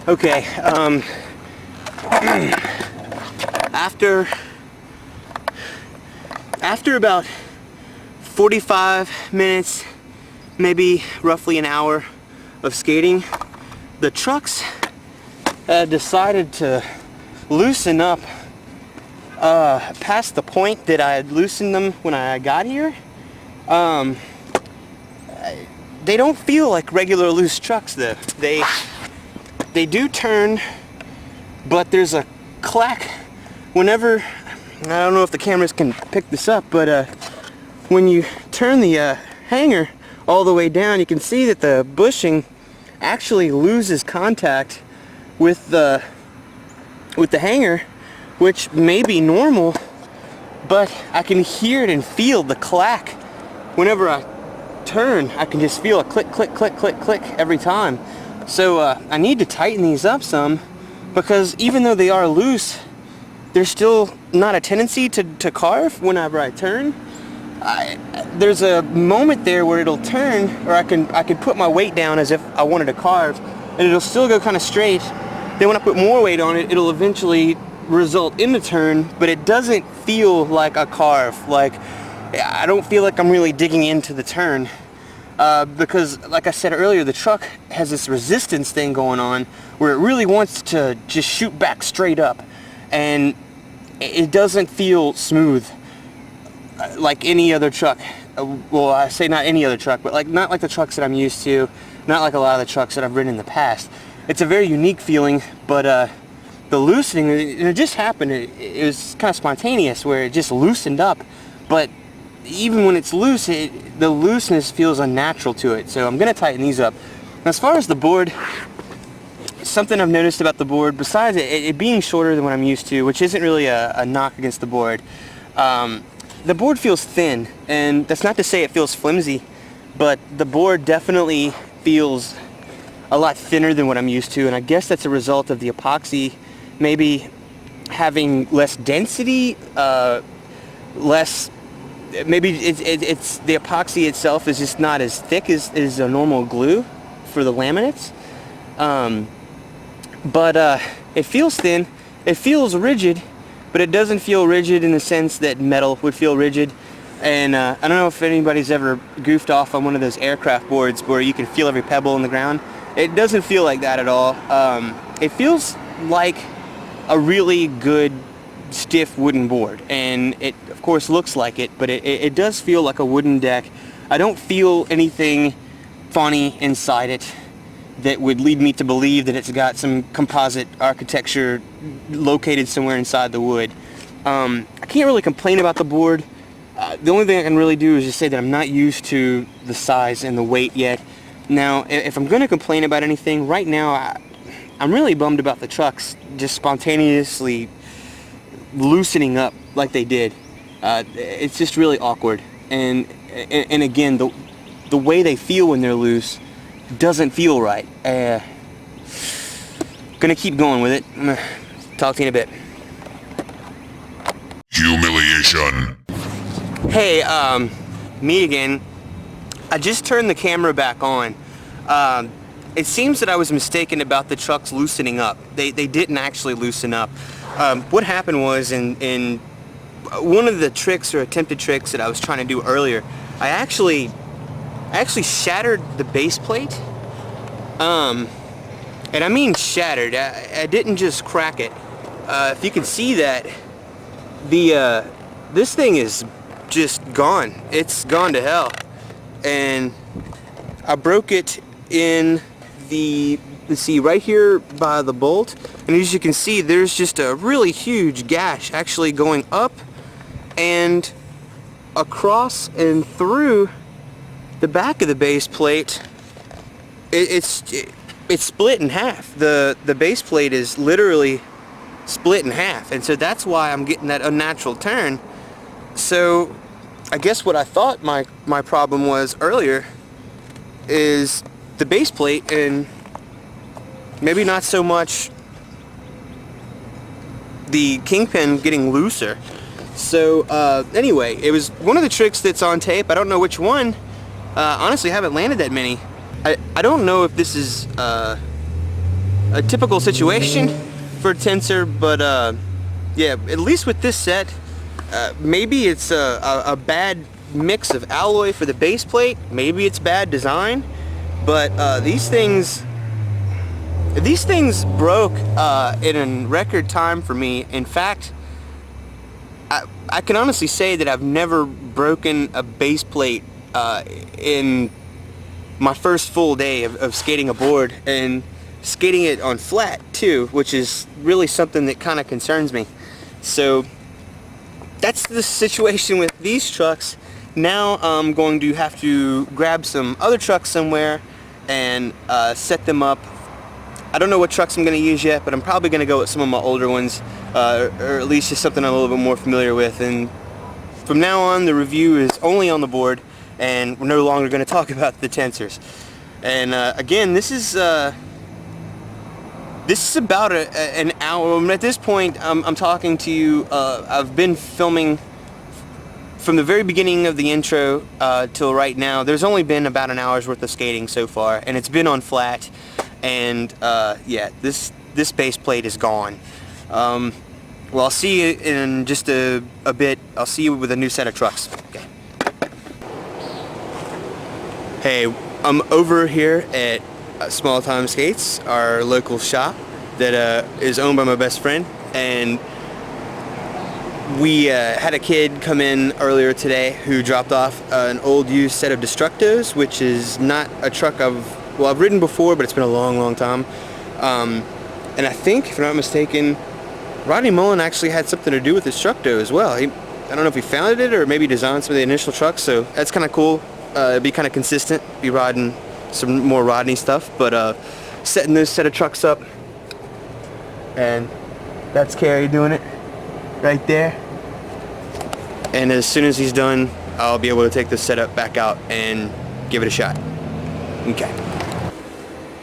Okay, after about 45 minutes, maybe roughly an hour of skating, the trucks decided to loosen up past the point that I had loosened them when I got here. They don't feel like regular loose trucks though. They do turn, but there's a clack whenever, I don't know if the cameras can pick this up, but when you turn the hanger all the way down, you can see that the bushing actually loses contact with the hanger, which may be normal, but I can hear it and feel the clack. Whenever I turn, I can just feel a click, click, click, click, click every time. So I need to tighten these up some, because even though they are loose, there's still not a tendency to carve whenever I turn. There's a moment there where it'll turn, or I could put my weight down as if I wanted to carve, and it'll still go kind of straight. Then when I put more weight on it, it'll eventually result in the turn, but it doesn't feel like a carve. Like, I don't feel like I'm really digging into the turn. Because, like I said earlier, the truck has this resistance thing going on where it really wants to just shoot back straight up, and it doesn't feel smooth like any other truck. Well, I say not any other truck, but not like the trucks that I'm used to, not like a lot of the trucks that I've ridden in the past. It's a very unique feeling, but the loosening, it just happened. It was kind of spontaneous, where it just loosened up, but even when it's loose, the looseness feels unnatural to it. So I'm going to tighten these up. Now, as far as the board, something I've noticed about the board, besides it being shorter than what I'm used to, which isn't really a knock against the board, the board feels thin. And that's not to say it feels flimsy, but the board definitely feels a lot thinner than what I'm used to. And I guess that's a result of the epoxy maybe having less density, maybe it's the epoxy itself is just not as thick as a normal glue for the laminates. But it feels thin, it feels rigid, but it doesn't feel rigid in the sense that metal would feel rigid. And I don't know if anybody's ever goofed off on one of those aircraft boards where you can feel every pebble in the ground. It doesn't feel like that at all. It feels like a really good stiff wooden board, and it of course looks like it, but it does feel like a wooden deck. I don't feel anything funny inside it that would lead me to believe that it's got some composite architecture located somewhere inside the wood. I can't really complain about the board. The only thing I can really do is just say that I'm not used to the size and the weight yet. Now, if I'm going to complain about anything, right now I'm really bummed about the trucks just spontaneously loosening up like they did. It's just really awkward, and again, the way they feel when they're loose doesn't feel right. Gonna keep going with it. I'm gonna talk to you in a bit. Humiliation. Hey, me again. I just turned the camera back on. It seems that I was mistaken about the trucks loosening up. They didn't actually loosen up. What happened was, in one of the tricks or attempted tricks that I was trying to do earlier, I actually shattered the base plate. And I mean shattered. I didn't just crack it. If you can see that, this thing is just gone. It's gone to hell. And I broke it in the, let's see, right here by the bolt, and as you can see, there's just a really huge gash actually going up and across and through the back of the base plate. It's split in half. The base plate is literally split in half, and so that's why I'm getting that unnatural turn. So I guess what I thought my problem was earlier is the base plate, and maybe not so much the kingpin getting looser. So anyway, it was one of the tricks that's on tape. I don't know which one. Honestly, I haven't landed that many. I don't know if this is a typical situation for Tensor, but yeah, at least with this set, maybe it's a bad mix of alloy for the base plate, maybe it's bad design, but these things broke in a record time for me. In fact, I can honestly say that I've never broken a base plate in my first full day of skating a board, and skating it on flat too, which is really something that kind of concerns me. So that's the situation with these trucks. Now I'm going to have to grab some other trucks somewhere and set them up. I don't know what trucks I'm going to use yet, but I'm probably going to go with some of my older ones, or at least just something I'm a little bit more familiar with. And from now on, the review is only on the board, and we're no longer going to talk about the Tensors. And again, this is about an hour. I mean, at this point, I'm talking to you. I've been filming from the very beginning of the intro till right now. There's only been about an hour's worth of skating so far, and it's been on flat. And yeah, this base plate is gone. Well, I'll see you in just a bit. I'll see you with a new set of trucks. Okay. Hey, I'm over here at Small Time Skates, our local shop that is owned by my best friend, and we had a kid come in earlier today who dropped off an old used set of Destructos, which is not a truck I've ridden before, but it's been a long time. And I think, if I'm not mistaken, Rodney Mullen actually had something to do with this Destructo as well. I don't know if he founded it or maybe designed some of the initial trucks, so that's kind of cool. It'd be kind of consistent, be riding some more Rodney stuff, but setting this set of trucks up, and that's Carrie doing it right there. And as soon as he's done, I'll be able to take this setup back out and give it a shot. Okay.